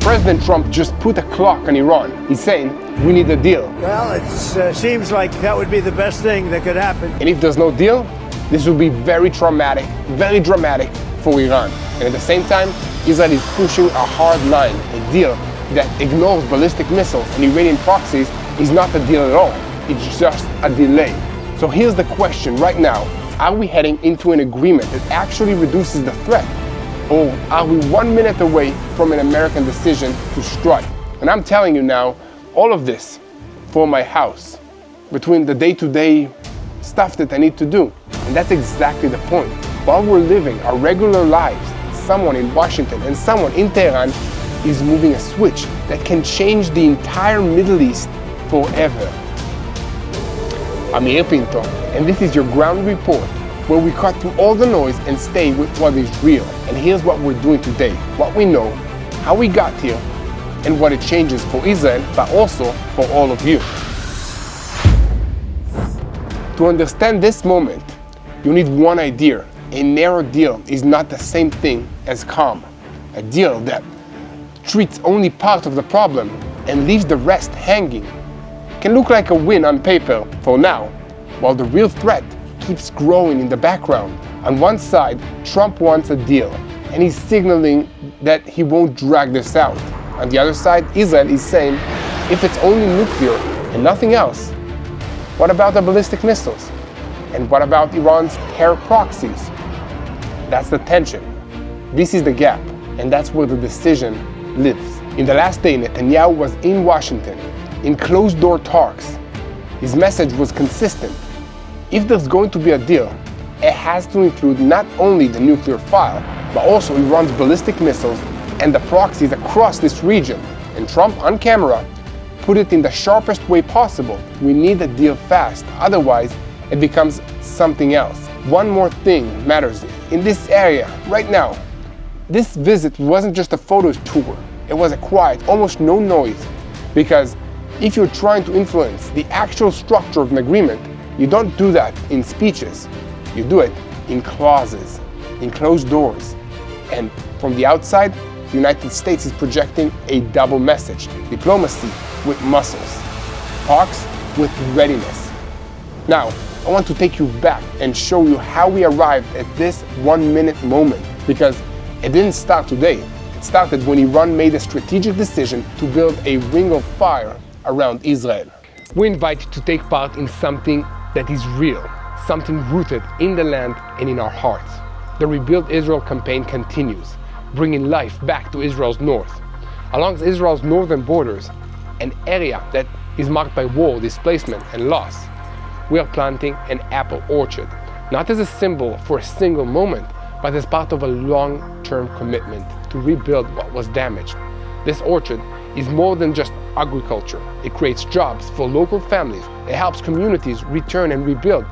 President Trump just put a clock on Iran. He's saying, we need a deal. Well, it seems like that would be the best thing that could happen. And if there's no deal, this will be very traumatic, very dramatic for Iran. And at the same time, Israel is pushing a hard line. A deal that ignores ballistic missiles and Iranian proxies is not a deal at all. It's just a delay. So here's the question right now. Are we heading into an agreement that actually reduces the threat? Or are we 1 minute away from an American decision to strike? And I'm telling you now, all of this for my house, between the day-to-day stuff that I need to do. And that's exactly the point. While we're living our regular lives, someone in Washington and someone in Tehran is moving a switch that can change the entire Middle East forever. I'm Yair Pinto, and this is your ground report, where we cut through all the noise and stay with what is real. And here's what we're doing today, what we know, how we got here, and what it changes for Israel, but also for all of you. To understand this moment, you need one idea. A narrow deal is not the same thing as calm. A deal that treats only part of the problem and leaves the rest hanging can look like a win on paper for now, while the real threat keeps growing in the background. On one side, Trump wants a deal, and he's signaling that he won't drag this out. On the other side, Israel is saying, if it's only nuclear and nothing else, what about the ballistic missiles? And what about Iran's terror proxies? That's the tension. This is the gap, and that's where the decision lives. In the last day, Netanyahu was in Washington, in closed-door talks. His message was consistent. If there's going to be a deal, it has to include not only the nuclear file, but also Iran's ballistic missiles and the proxies across this region. And Trump, on camera, put it in the sharpest way possible. We need a deal fast, otherwise it becomes something else. One more thing matters in this area right now. This visit wasn't just a photo tour. It was a quiet, almost no noise, because if you're trying to influence the actual structure of an agreement, you don't do that in speeches. You do it in clauses, in closed doors. And from the outside, the United States is projecting a double message: diplomacy with muscles, talks with readiness. Now, I want to take you back and show you how we arrived at this 1 minute moment, because it didn't start today. It started when Iran made a strategic decision to build a ring of fire around Israel. We invite you to take part in something that is real, something rooted in the land and in our hearts. The Rebuild Israel campaign continues, bringing life back to Israel's north. Along Israel's northern borders, an area that is marked by war, displacement, and loss, we are planting an apple orchard, not as a symbol for a single moment, but as part of a long-term commitment to rebuild what was damaged. This orchard is more than just agriculture. It creates jobs for local families, it helps communities return and rebuild,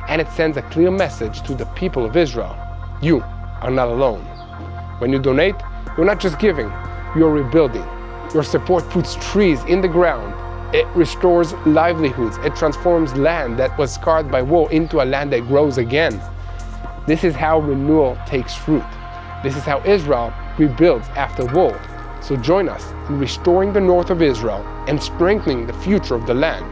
and it sends a clear message to the people of Israel. You are not alone. When you donate, you're not just giving, you're rebuilding. Your support puts trees in the ground. It restores livelihoods. It transforms land that was scarred by war into a land that grows again. This is how renewal takes root. This is how Israel rebuilds after war. So join us in restoring the north of Israel and strengthening the future of the land.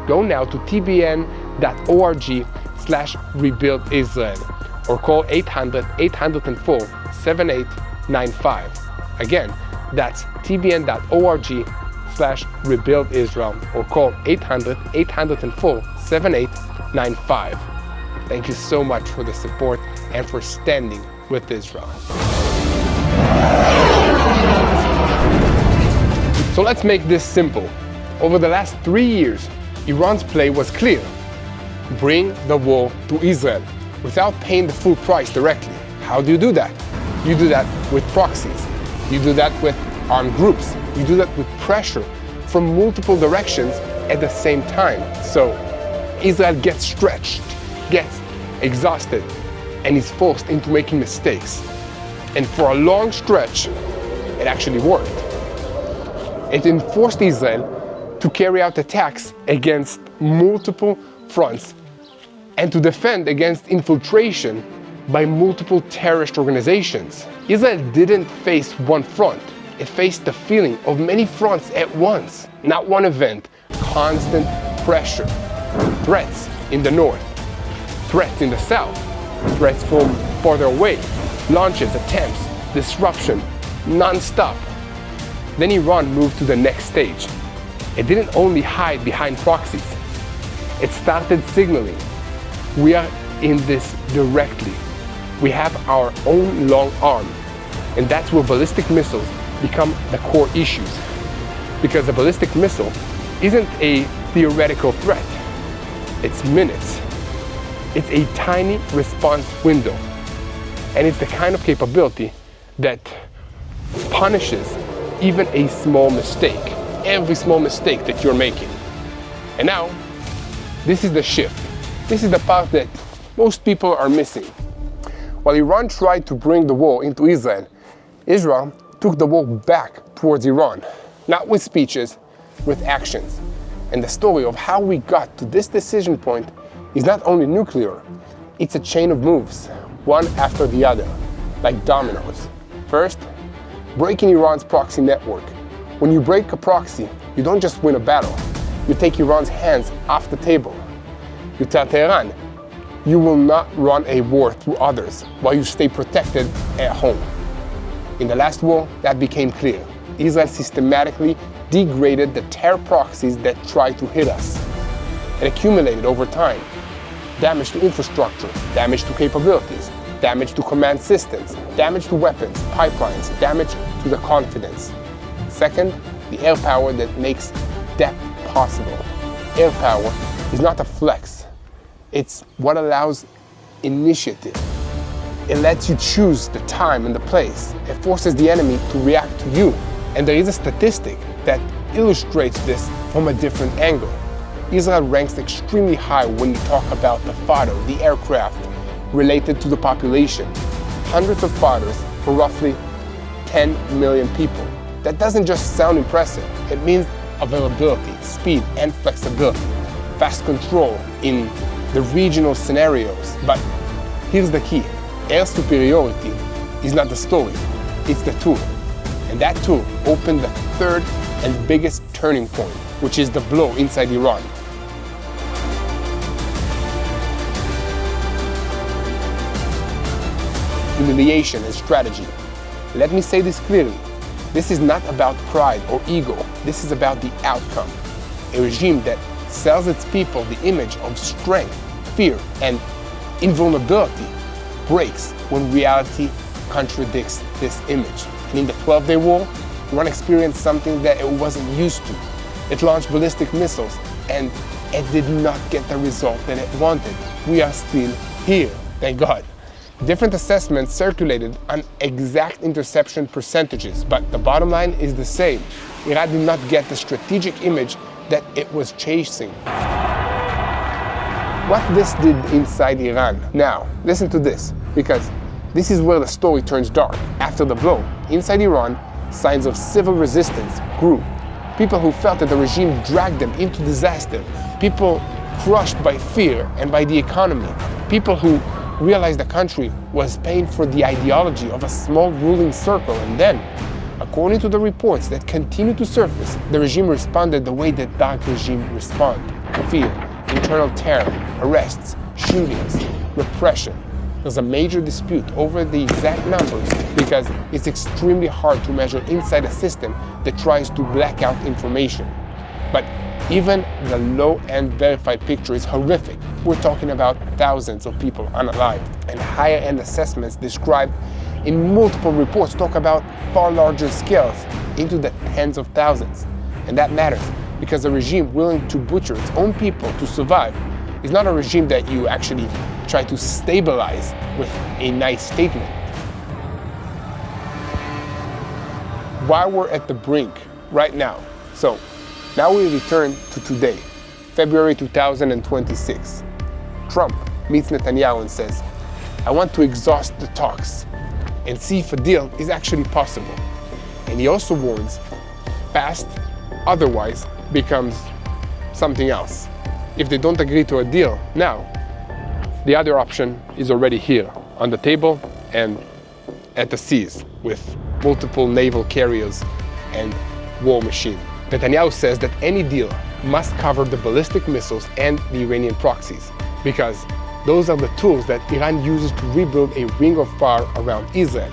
Go now to tbn.org/rebuildisrael or call 800-804-7895. Again, that's tbn.org/rebuildisrael or call 800-804-7895. Thank you so much for the support and for standing with Israel. So let's make this simple. Over the last 3 years, Iran's play was clear. Bring the war to Israel without paying the full price directly. How do you do that? You do that with proxies. You do that with armed groups. You do that with pressure from multiple directions at the same time. So Israel gets stretched, gets exhausted, and is forced into making mistakes. And for a long stretch, it actually worked. It enforced Israel to carry out attacks against multiple fronts and to defend against infiltration by multiple terrorist organizations. Israel didn't face one front, it faced the feeling of many fronts at once. Not one event, constant pressure. Threats in the north, threats in the south, threats from farther away, launches, attempts, disruption, non-stop. Then Iran moved to the next stage. It didn't only hide behind proxies. It started signaling, we are in this directly. We have our own long arm. And that's where ballistic missiles become the core issues. Because a ballistic missile isn't a theoretical threat. It's minutes. It's a tiny response window. And it's the kind of capability that punishes even a small mistake, every small mistake that you're making. And now, this is the shift. This is the part that most people are missing. While Iran tried to bring the war into Israel, Israel took the war back towards Iran, not with speeches, with actions. And the story of how we got to this decision point is not only nuclear, it's a chain of moves, one after the other, like dominoes. First, breaking Iran's proxy network. When you break a proxy, you don't just win a battle, you take Iran's hands off the table. You tell Tehran, you will not run a war through others while you stay protected at home. In the last war, that became clear. Israel systematically degraded the terror proxies that tried to hit us. It accumulated over time. Damage to infrastructure, damage to capabilities, damage to command systems, damage to weapons, pipelines, damage to the confidence. Second, the air power that makes that possible. Air power is not a flex. It's what allows initiative. It lets you choose the time and the place. It forces the enemy to react to you. And there is a statistic that illustrates this from a different angle. Israel ranks extremely high when you talk about the fodder, the aircraft, related to the population. Hundreds of fodders for roughly 10 million people. That doesn't just sound impressive. It means availability, speed, and flexibility. Fast control in the regional scenarios. But here's the key. Air superiority is not the story, it's the tool. And that tool opened the third and biggest turning point, which is the blow inside Iran. Humiliation and strategy. Let me say this clearly. This is not about pride or ego. This is about the outcome. A regime that sells its people the image of strength, fear, and invulnerability breaks when reality contradicts this image. And in the 12-day war, Iran experienced something that it wasn't used to. It launched ballistic missiles, and it did not get the result that it wanted. We are still here, thank God. Different assessments circulated on exact interception percentages, but the bottom line is the same. Iran did not get the strategic image that it was chasing. What this did inside Iran. Now, listen to this, because this is where the story turns dark. After the blow, inside Iran, signs of civil resistance grew. People who felt that the regime dragged them into disaster. People crushed by fear and by the economy. People who realized the country was paying for the ideology of a small ruling circle. And then, according to the reports that continue to surface, the regime responded the way that dark regime respond. Fear, internal terror, arrests, shootings, repression. There's a major dispute over the exact numbers because it's extremely hard to measure inside a system that tries to black out information. But even the low-end verified picture is horrific. We're talking about thousands of people unalived, and higher-end assessments described in multiple reports talk about far larger scales, into the tens of thousands. And that matters because a regime willing to butcher its own people to survive is not a regime that you actually try to stabilize with a nice statement. While we're at the brink right now, so now we return to today, February 2026. Trump meets Netanyahu and says, I want to exhaust the talks and see if a deal is actually possible. And he also warns, fast otherwise becomes something else. If they don't agree to a deal now, the other option is already here on the table and at the seas with multiple naval carriers and war machine. Netanyahu says that any deal must cover the ballistic missiles and the Iranian proxies, because those are the tools that Iran uses to rebuild a ring of fire around Israel.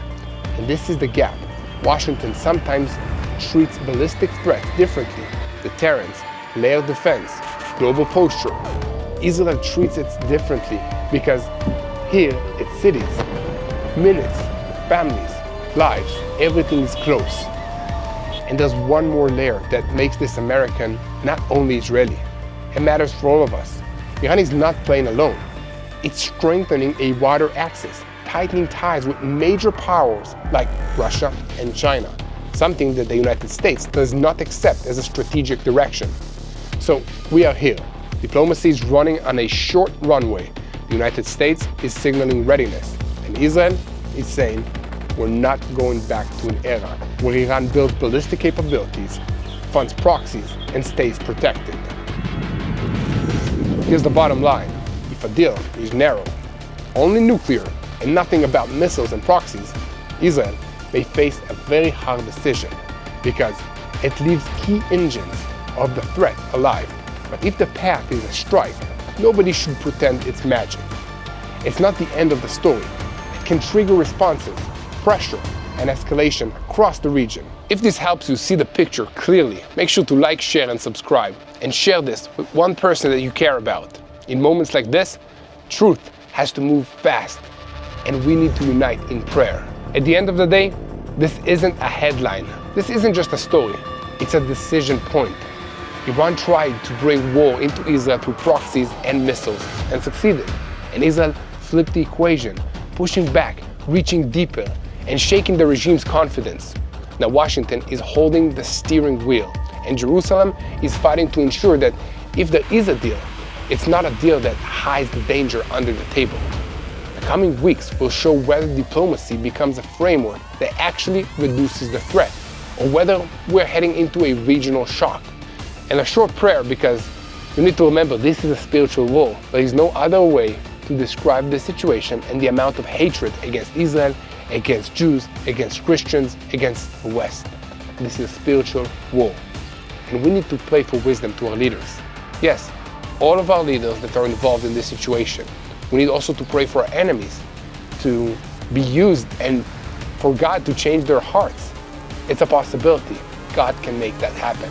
And this is the gap. Washington sometimes treats ballistic threats differently. Deterrence, layered defense, global posture. Israel treats it differently because here it's cities, minutes, families, lives, everything is close. And there's one more layer that makes this American, not only Israeli. It matters for all of us. Iran is not playing alone. It's strengthening a wider axis, tightening ties with major powers like Russia and China, something that the United States does not accept as a strategic direction. So we are here. Diplomacy is running on a short runway. The United States is signaling readiness, and Israel is saying we're not going back to an era where Iran builds ballistic capabilities, funds proxies, and stays protected. Here's the bottom line. If a deal is narrow, only nuclear, and nothing about missiles and proxies, Israel may face a very hard decision because it leaves key engines of the threat alive. But if the path is a strike, nobody should pretend it's magic. It's not the end of the story. It can trigger responses, pressure, and escalation across the region. If this helps you see the picture clearly, make sure to like, share, and subscribe, and share this with one person that you care about. In moments like this, truth has to move fast, and we need to unite in prayer. At the end of the day, this isn't a headline. This isn't just a story. It's a decision point. Iran tried to bring war into Israel through proxies and missiles and succeeded. And Israel flipped the equation, pushing back, reaching deeper, and shaking the regime's confidence. Now Washington is holding the steering wheel, and Jerusalem is fighting to ensure that if there is a deal, it's not a deal that hides the danger under the table. The coming weeks will show whether diplomacy becomes a framework that actually reduces the threat, or whether we're heading into a regional shock. And a short prayer, because you need to remember this is a spiritual war. There is no other way to describe the situation and the amount of hatred against Israel, against Jews, against Christians, against the West. This is a spiritual war. And we need to pray for wisdom to our leaders. Yes, all of our leaders that are involved in this situation. We need also to pray for our enemies to be used and for God to change their hearts. It's a possibility. God can make that happen.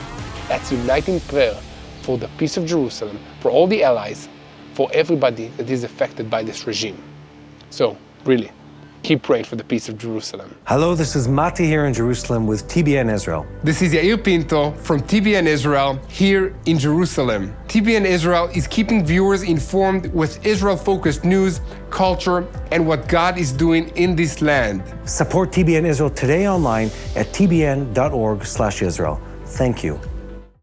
That's uniting prayer for the peace of Jerusalem, for all the allies, for everybody that is affected by this regime. So, really, keep praying for the peace of Jerusalem. Hello, this is Mati here in Jerusalem with TBN Israel. This is Yair Pinto from TBN Israel here in Jerusalem. TBN Israel is keeping viewers informed with Israel-focused news, culture, and what God is doing in this land. Support TBN Israel today online at tbn.org/Israel. Thank you.